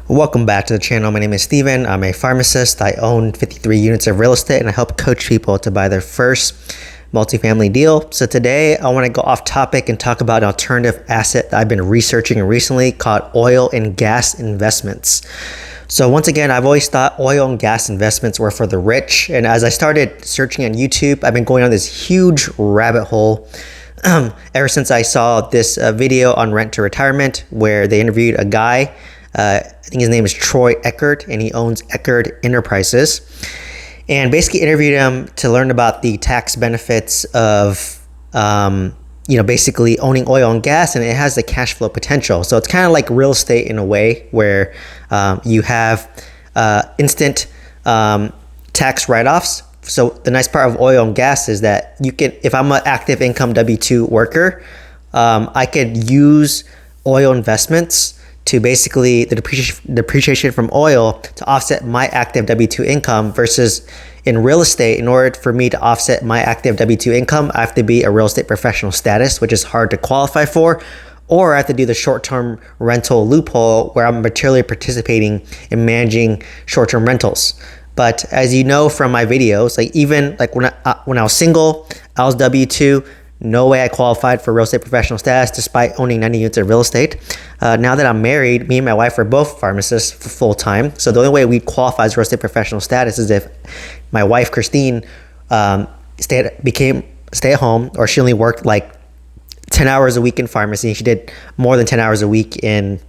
Welcome back to the channel. My name is Steven. I'm a pharmacist. I own 53 units of real estate and I help coach people to buy their first multifamily deal. So today I want to go off topic and talk about an alternative asset that I've been researching recently called oil and gas investments. So once again, I've always thought oil and gas investments were for the rich. And as I started searching on YouTube, I've been going on this huge rabbit hole ever since I saw this video on Rent to Retirement where they interviewed a guy. I think his name is Troy Eckert, and he owns Eckert Enterprises. And basically interviewed him to learn about the tax benefits of, basically owning oil and gas, and it has the cash flow potential. So it's kind of like real estate in a way where you have instant tax write-offs. So the nice part of oil and gas is that you can, if I'm an active income W-2 worker, I could use oil investments to basically the depreciation from oil to offset my active W-2 income versus in real estate. In order for me to offset my active W-2 income, I have to be a real estate professional status, which is hard to qualify for, or I have to do the short-term rental loophole where I'm materially participating in managing short-term rentals. But as you know from my videos, when I was single, I was W-2, no way I qualified for real estate professional status despite owning 90 units of real estate. Now that I'm married, me and my wife are both pharmacists for full-time. So the only way we qualify as real estate professional status is if my wife, Christine, stay at home, or she only worked like 10 hours a week in pharmacy. She did more than 10 hours a week in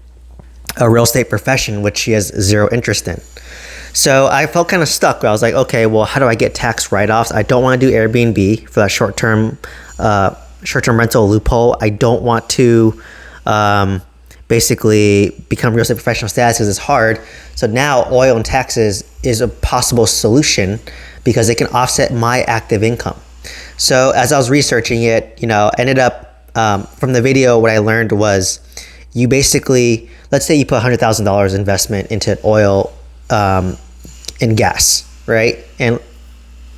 a real estate profession, which she has zero interest in. So I felt kind of stuck. I was like, okay, well, how do I get tax write-offs? I don't want to do Airbnb for that short-term rental loophole. I don't want to basically become real estate professional status because it's hard. So now oil and taxes is a possible solution because it can offset my active income. So as I was researching it, ended up from the video, what I learned was you basically, let's say you put $100,000 investment into oil and gas, right? And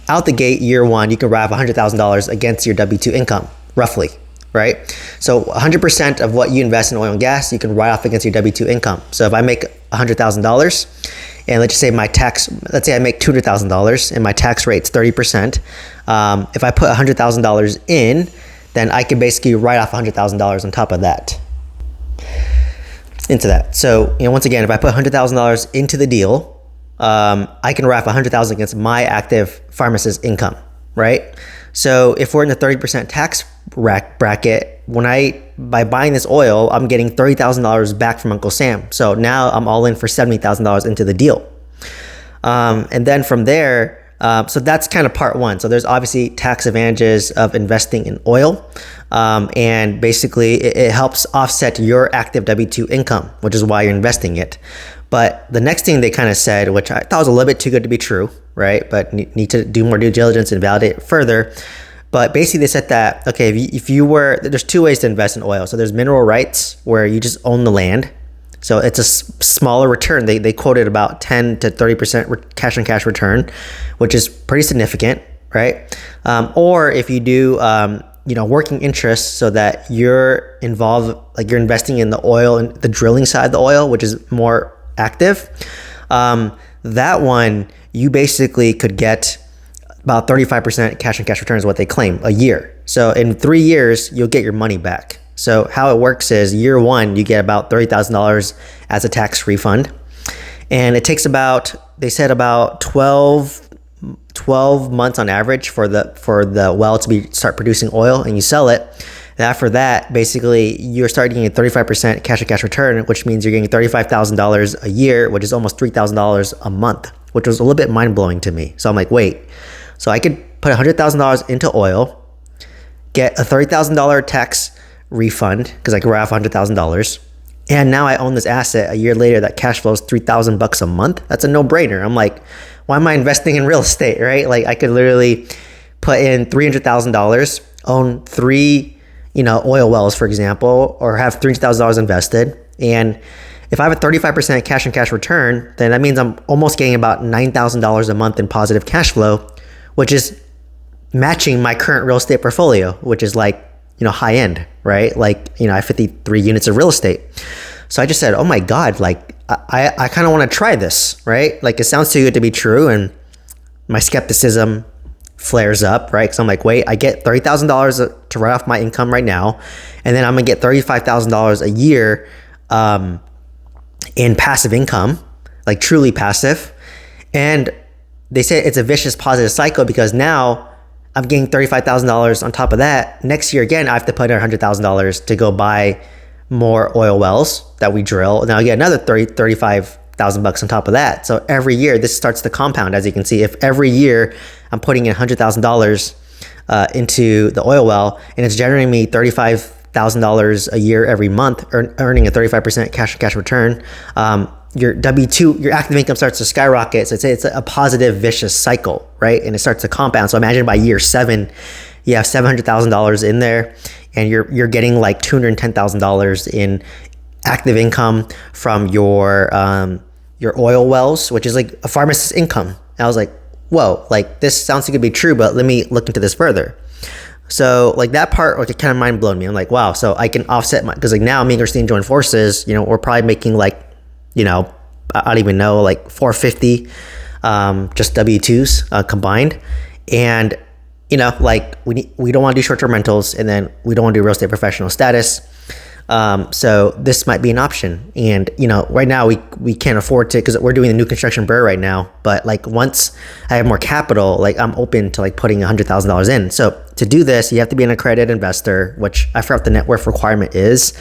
out the gate, year one, you can write off $100,000 against your W-2 income, roughly, right? So 100% of what you invest in oil and gas, you can write off against your W-2 income. So if I make $100,000, and let's just say let's say I make $200,000 and my tax rate's 30%. If I put $100,000 in, then I can basically write off $100,000 on top of that. Into that. So, once again, if I put $100,000 into the deal, I can write off $100,000 against my active pharmacist income, right? So if we're in the 30% tax bracket, by buying this oil, I'm getting $30,000 back from Uncle Sam. So now I'm all in for $70,000 into the deal. And then from there, so that's kind of part one. So there's obviously tax advantages of investing in oil. And basically it helps offset your active W-2 income, which is why you're investing it. But the next thing they kind of said, which I thought was a little bit too good to be true, right? But need to do more due diligence and validate it further. But basically they said that, okay, there's two ways to invest in oil. So there's mineral rights where you just own the land. So it's a smaller return. They quoted about 10 to 30% cash on cash return, which is pretty significant, right? Or if you do, working interest so that you're involved, like you're investing in the oil and the drilling side of the oil, which is more active. That one, you basically could get about 35% cash on cash returns, what they claim, a year. So in 3 years, you'll get your money back. So how it works is year one, you get about $30,000 as a tax refund. And it takes they said about 12 months on average for the well to start producing oil, and you sell it. And after that, basically you're starting getting a 35% cash on cash return, which means you're getting $35,000 a year, which is almost $3,000 a month, which was a little bit mind blowing to me. So I'm like, wait, so I could put $100,000 into oil, get a $30,000 tax refund because I could write off $100,000. And now I own this asset a year later that cash flows $3,000 a month. That's a no-brainer. I'm like, why am I investing in real estate, right? Like I could literally put in $300,000, own 3, oil wells, for example, or have $300,000 invested. And if I have a 35% cash on cash return, then that means I'm almost getting about $9,000 a month in positive cash flow, which is matching my current real estate portfolio, which is like, high end, right? Like, I have 53 units of real estate. So I just said, oh my God, like I kind of want to try this, right? Like, it sounds too good to be true. And my skepticism flares up, right? Because I'm like, wait, I get $30,000 to write off my income right now, and then I'm gonna get $35,000 a year in passive income, like truly passive. And they say it's a vicious positive cycle, because now I'm getting $35,000 on top of that. Next year again, I have to put in $100,000 to go buy more oil wells that we drill. Now I get another $35,000 on top of that. So every year this starts to compound. As you can see, if every year I'm putting in $100,000 into the oil well, and it's generating me $35,000 a year every month, earning a 35% cash return, your W2, your active income starts to skyrocket. So it's a positive vicious cycle, right? And it starts to compound. So imagine by year 7, you have $700,000 in there, and you're getting like $210,000 in active income from your oil wells, which is like a pharmacist's income. And I was like, whoa, like this sounds like it could be true, but let me look into this further. So like that part, like, it kind of mind blown me. I'm like, wow, so I can offset because like now me and Christine join forces, we're probably making like, I don't even know, like $450, just W2s combined. And like we don't want to do short-term rentals, and then we don't want to do real estate professional status. So this might be an option. And right now we can't afford to, because we're doing the new construction burr right now. But like once I have more capital, like I'm open to like putting $100,000 in. So to do this, you have to be an accredited investor, which I forgot what the net worth requirement is.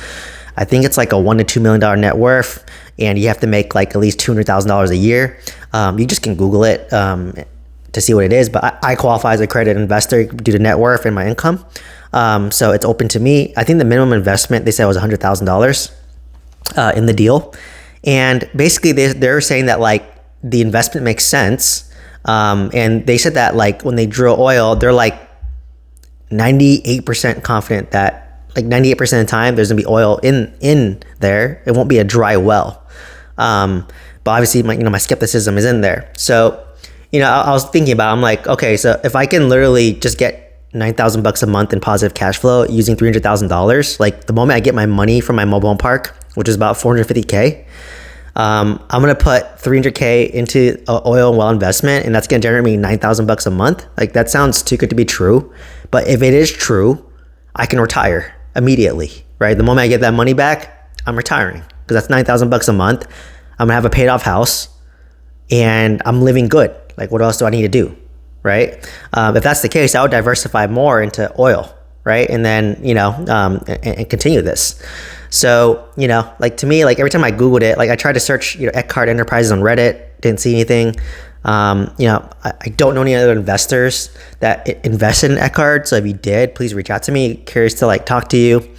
I think it's like a $1 to $2 million net worth, and you have to make like at least $200,000 a year. You just can Google it to see what it is, but I qualify as a accredited investor due to net worth and my income. So it's open to me. I think the minimum investment, they said, was $100,000 in the deal. And basically they're saying that like the investment makes sense. And they said that like when they drill oil, they're like 98% confident that like 98% of the time there's gonna be oil in there. It won't be a dry well. But obviously my skepticism is in there. So, I was thinking about, I'm like, okay, so if I can literally just get $9,000 a month in positive cash flow using $300,000, like the moment I get my money from my mobile home park, which is about $450K, I'm gonna put $300K into oil and well investment, and that's gonna generate me $9,000 a month. Like that sounds too good to be true, but if it is true, I can retire immediately, right? The moment I get that money back, I'm retiring, because that's $9,000 a month. I'm gonna have a paid off house, and I'm living good. Like what else do I need to do, right? If that's the case, I would diversify more into oil, right? And then, and continue this. So, like to me, like every time I Googled it, like I tried to search, Eckhart Enterprises on Reddit, didn't see anything. I don't know any other investors that invested in Eckhart. So if you did, please reach out to me. Curious to like talk to you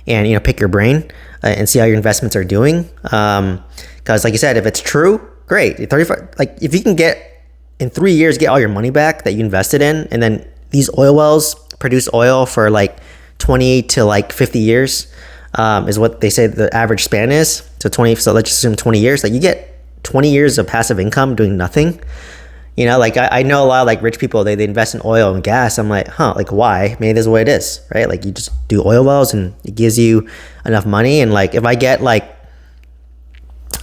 and, pick your brain and see how your investments are doing. Cause like you said, if it's true, great. 35, like if you can get in 3 years, get all your money back that you invested in, and then these oil wells produce oil for like 20 to like 50 years, is what they say the average span is. So let's just assume 20 years, like you get 20 years of passive income doing nothing. Like I know a lot of like rich people, they invest in oil and gas. I'm like, like why? Maybe this is what it is, right? Like you just do oil wells and it gives you enough money. And like, if I get like,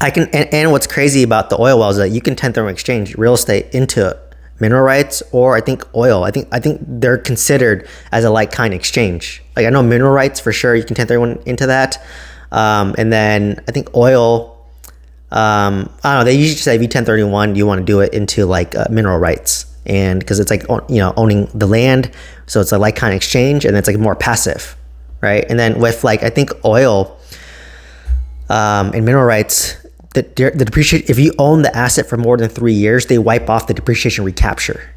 I can, and what's crazy about the oil wells is that you can 1031 exchange real estate into mineral rights, or I think oil. I think they're considered as a like kind exchange. Like I know mineral rights for sure, you can 1031 into that. And then I think oil, I don't know, they usually say if you 1031, you want to do it into like mineral rights. And because it's like, owning the land. So it's a like kind exchange, and it's like more passive, right? And then with like, I think oil and mineral rights, the depreciation, if you own the asset for more than 3 years, they wipe off the depreciation recapture.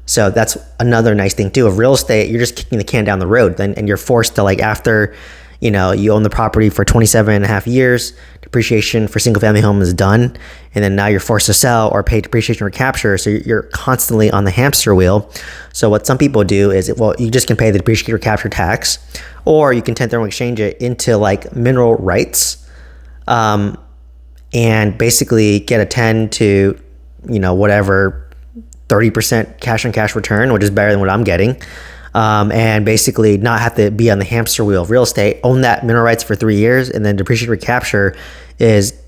So that's another nice thing too. Of real estate, you're just kicking the can down the road, and you're forced to, like, after you own the property for 27 and a half years, depreciation for single family home is done, and then now you're forced to sell or pay depreciation recapture. So you're constantly on the hamster wheel. So what some people do is, you just can pay the depreciation recapture tax, or you can 1031 exchange it into like mineral rights, and basically get a 10 to, whatever, 30% cash on cash return, which is better than what I'm getting. And basically not have to be on the hamster wheel of real estate, own that mineral rights for 3 years, and then depreciation recapture is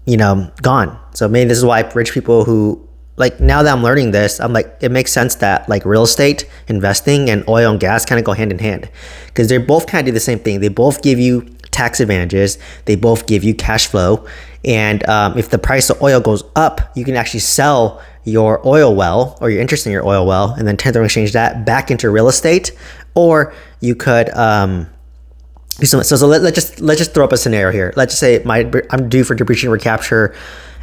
gone. So maybe this is why rich people who, like, now that I'm learning this, I'm like, it makes sense that like real estate investing and oil and gas kind of go hand in hand, because they both kind of do the same thing. They both give you tax advantages. They both give you cash flow. And if the price of oil goes up, you can actually sell your oil well or your interest in your oil well and then 1031 exchange that back into real estate. Or you could do something. So let's just throw up a scenario here. Let's just say I'm due for depreciation recapture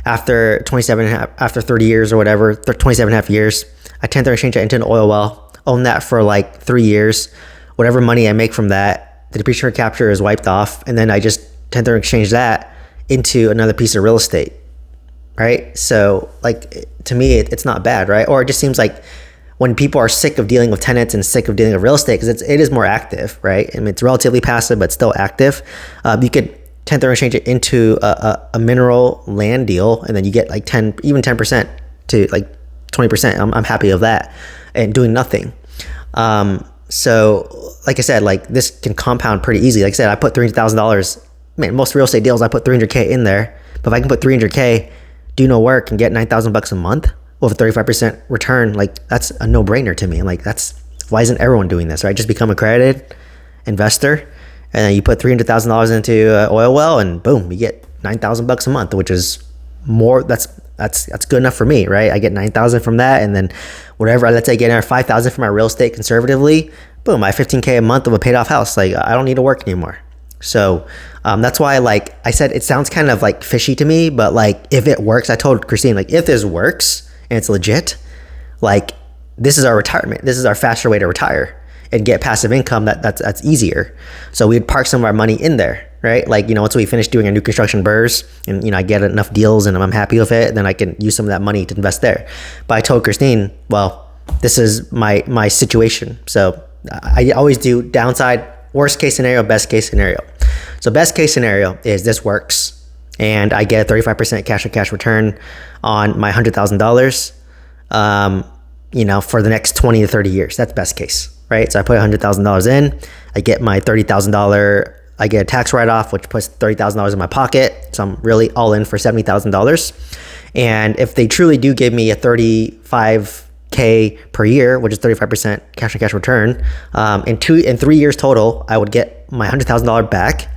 after 30 years or whatever, 27 and a half years. I 1031 exchange that into an oil well, own that for like 3 years. Whatever money I make from that, the depreciation recapture is wiped off, and then I just 1031 exchange that into another piece of real estate, right? So like, to me, it's not bad, right? Or it just seems like when people are sick of dealing with tenants and sick of dealing with real estate, because it is more active, right? I mean, it's relatively passive, but still active. You could 1031 exchange it into a mineral land deal, and then you get like 10% to like 20%. I'm happy of that, and doing nothing. So like I said, like this can compound pretty easily. Like I said, I put $300,000. Man, most real estate deals I put $300K in there. But if I can put $300K, do no work, and get $9,000 a month with a 35% return, like that's a no-brainer to me. Like why isn't everyone doing this, right? Just become a accredited investor, and then you put $300,000 into an oil well, and boom, you get $9,000 a month, which is more. That's good enough for me, right? I get $9,000 from that, and then whatever. Let's say I get another $5,000 from my real estate conservatively. Boom, I have $15K a month of a paid off house. Like I don't need to work anymore. So that's why, like I said, it sounds kind of like fishy to me, but like if it works, I told Christine, like if this works and it's legit, like this is our retirement. This is our faster way to retire and get passive income. That's easier. So we'd park some of our money in there, right? Like, once we finish doing our new construction burrs and, I get enough deals and I'm happy with it, then I can use some of that money to invest there. But I told Christine, well, this is my situation. So I always do downside, worst case scenario, best case scenario. So best case scenario is this works and I get a 35% cash on cash return on my $100,000, for the next 20 to 30 years. That's best case, right? So I put $100,000 in, I get my $30,000, I get a tax write-off, which puts $30,000 in my pocket. So I'm really all in for $70,000. And if they truly do give me a $35K per year, which is 35% cash on cash return, in 3 years total, I would get my $100,000 back.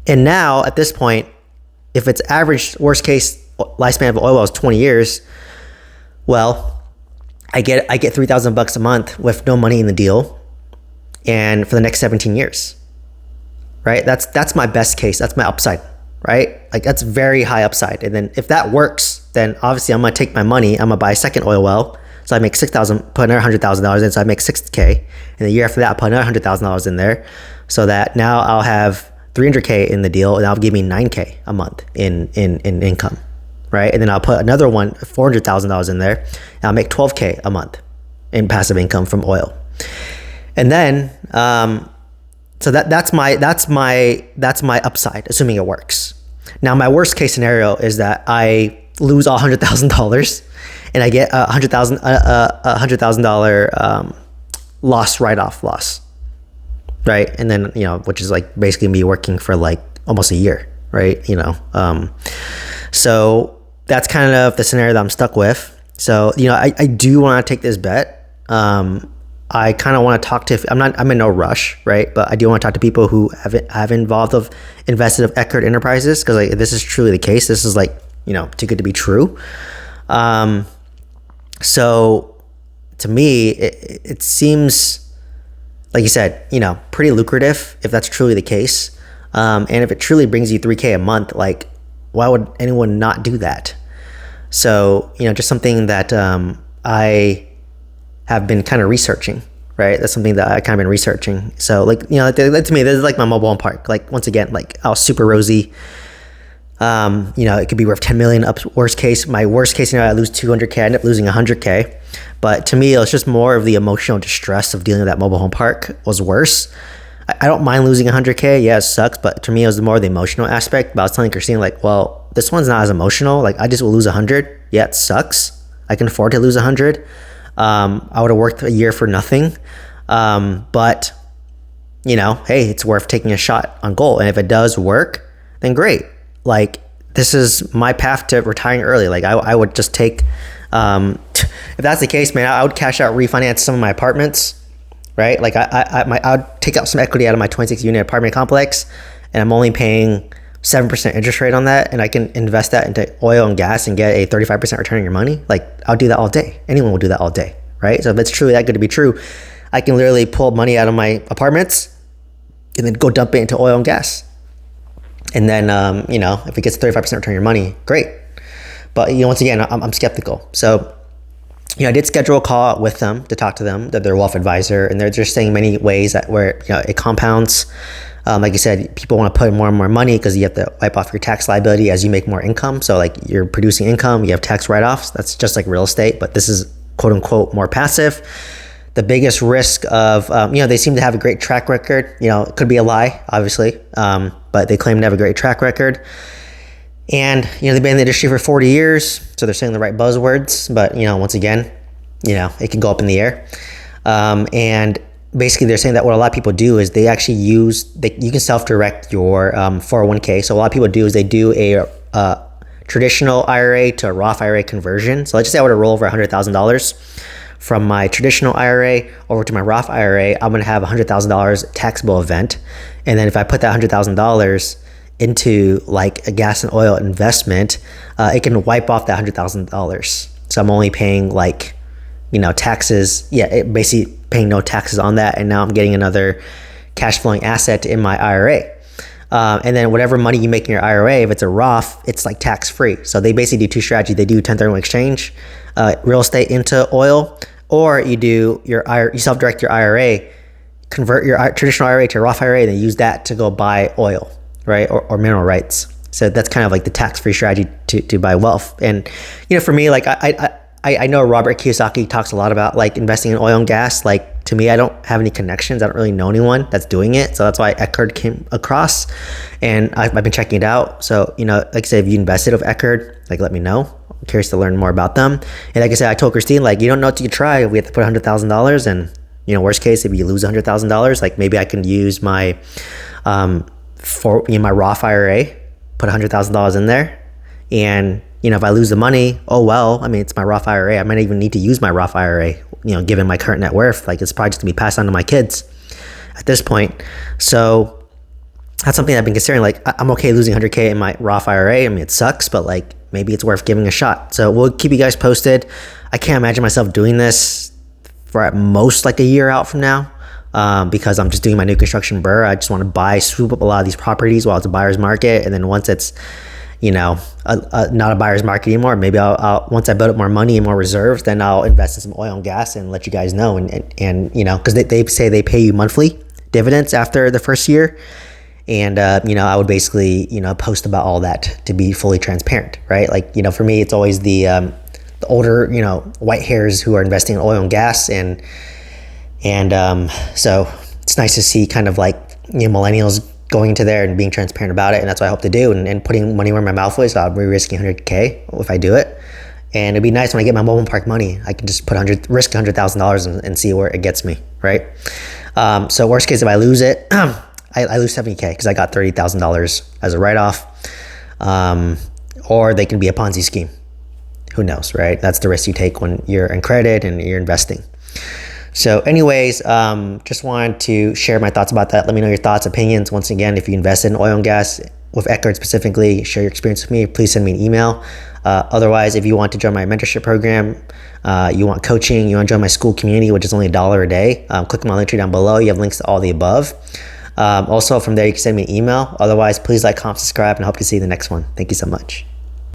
And now at this point, if it's average worst case lifespan of oil well is 20 years, well, I get $3,000 a month with no money in the deal, and for the next 17 years, right? That's my best case. That's my upside, right? Like that's very high upside. And then if that works, then obviously I'm gonna take my money. I'm gonna buy a second oil well. So I make $6,000, put another $100,000 in, so I make $6K. And the year after that, I put another $100,000 in there, so that now I'll have $300K in the deal, and that'll give me $9K a month in income, right? And then I'll put another one, $400,000 in there, and I'll make $12K a month in passive income from oil. And then, so that's my upside, assuming it works. Now, my worst case scenario is that I lose all $100,000 and I get a $100,000 loss, right? And then, which is like basically me working for like almost a year, right? So that's kind of the scenario that I'm stuck with. So, I do want to take this bet. I kind of want to talk to, I'm in no rush, right? But I do want to talk to people who have invested of Eckert Enterprises, because like, this is truly the case. This is like, too good to be true. So to me, it seems, like you said, pretty lucrative if that's truly the case. And if it truly brings you $3K a month, like why would anyone not do that? So, just something that I have been kind of researching, right? That's something that I kind of been researching. So like, to me, this is like my mobile home park. Like once again, like I was super rosy. It could be worth 10 million up worst case. My worst case scenario, I lose 200K, I end up losing 100K. But to me, it was just more of the emotional distress of dealing with that mobile home park was worse. I don't mind losing 100K. Yeah, it sucks. But to me, it was more the emotional aspect. But I was telling Christine, like, well, this one's not as emotional. Like I just will lose 100. Yeah, it sucks. I can afford to lose 100. I would have worked a year for nothing. But hey, it's worth taking a shot on goal. And if it does work, then great. Like this is my path to retiring early. Like I would just take, if that's the case, man, I would cash out, refinance some of my apartments, right? Like I would take out some equity out of my 26 unit apartment complex, and I'm only paying 7% interest rate on that, and I can invest that into oil and gas and get a 35% return on your money. Like I'll do that all day. Anyone will do that all day, right? So if it's truly that good to be true, I can literally pull money out of my apartments and then go dump it into oil and gas. And then, if it gets 35% return on your money, great. But, once again, I'm skeptical. So, I did schedule a call with them to talk to them, that they're a wealth advisor, and they're just saying many ways that where, it compounds. Like you said, people want to put in more and more money because you have to wipe off your tax liability as you make more income. So like you're producing income, you have tax write-offs. That's just like real estate, but this is quote unquote more passive. The biggest risk of, they seem to have a great track record. It could be a lie, obviously, but they claim to have a great track record. And, they've been in the industry for 40 years, so they're saying the right buzzwords. But, once again, it can go up in the air. And basically they're saying that what a lot of people do is they actually you can self-direct your 401k. So a lot of people do is they do a traditional IRA to a Roth IRA conversion. So let's just say I were to roll over $100,000 from my traditional IRA over to my Roth IRA. I'm going to have $100,000 taxable event. And then if I put that $100,000 into like a gas and oil investment, it can wipe off that $100,000. So I'm only paying like, taxes. Yeah, basically paying no taxes on that. And now I'm getting another cash flowing asset in my IRA. And then whatever money you make in your IRA, if it's a Roth, it's like tax free. So they basically do two strategies. They do 1031 exchange, real estate into oil, or you self-direct your IRA, convert your traditional IRA to a Roth IRA, and then use that to go buy oil, right? Or mineral rights. So that's kind of like the tax-free strategy to buy wealth. And, for me, like I know Robert Kiyosaki talks a lot about like investing in oil and gas. Like to me, I don't have any connections. I don't really know anyone that's doing it. So that's why Eckerd came across, and I've been checking it out. So, like I said, if you invested with Eckerd, like let me know. I'm curious to learn more about them. And like I said, I told Christine, like, you don't know what you could try. We have to put $100,000, and, worst case, if you lose $100,000, like maybe I can use my, my Roth IRA, put $100,000 in there, and if I lose the money, oh well. I mean, it's my Roth IRA. I might not even need to use my Roth IRA, given my current net worth. Like it's probably just gonna be passed on to my kids at this point. So that's something I've been considering. Like I'm okay losing 100K in my Roth IRA. I mean, it sucks, but like maybe it's worth giving a shot. So we'll keep you guys posted. I can't imagine myself doing this for at most like a year out from now. Because I'm just doing my new construction burr. I just want to swoop up a lot of these properties while it's a buyer's market. And then once it's, not a buyer's market anymore, maybe I'll once I build up more money and more reserves, then I'll invest in some oil and gas and let you guys know. And because they say they pay you monthly dividends after the first year. And, I would basically, post about all that to be fully transparent, right? Like, for me, it's always the older, white hairs who are investing in oil and gas. And so it's nice to see kind of like, millennials going into there and being transparent about it. And that's what I hope to do, and putting money where my mouth is. So I'll be risking 100K if I do it. And it'd be nice when I get my mobile park money, I can just risk $100,000 and see where it gets me, right? So worst case, if I lose it, I lose 70K because I got $30,000 as a write-off. Or they can be a Ponzi scheme. Who knows, right? That's the risk you take when you're in credit and you're investing. So anyways, just wanted to share my thoughts about that. Let me know your thoughts, opinions. Once again, if you invested in oil and gas with Eckerd specifically, share your experience with me. Please send me an email. Otherwise, if you want to join my mentorship program, you want coaching, you want to join my school community, which is only $1 a day, click my link tree down below. You have links to all the above. Also, from there, you can send me an email. Otherwise, please like, comment, subscribe, and I hope to see you in the next one. Thank you so much.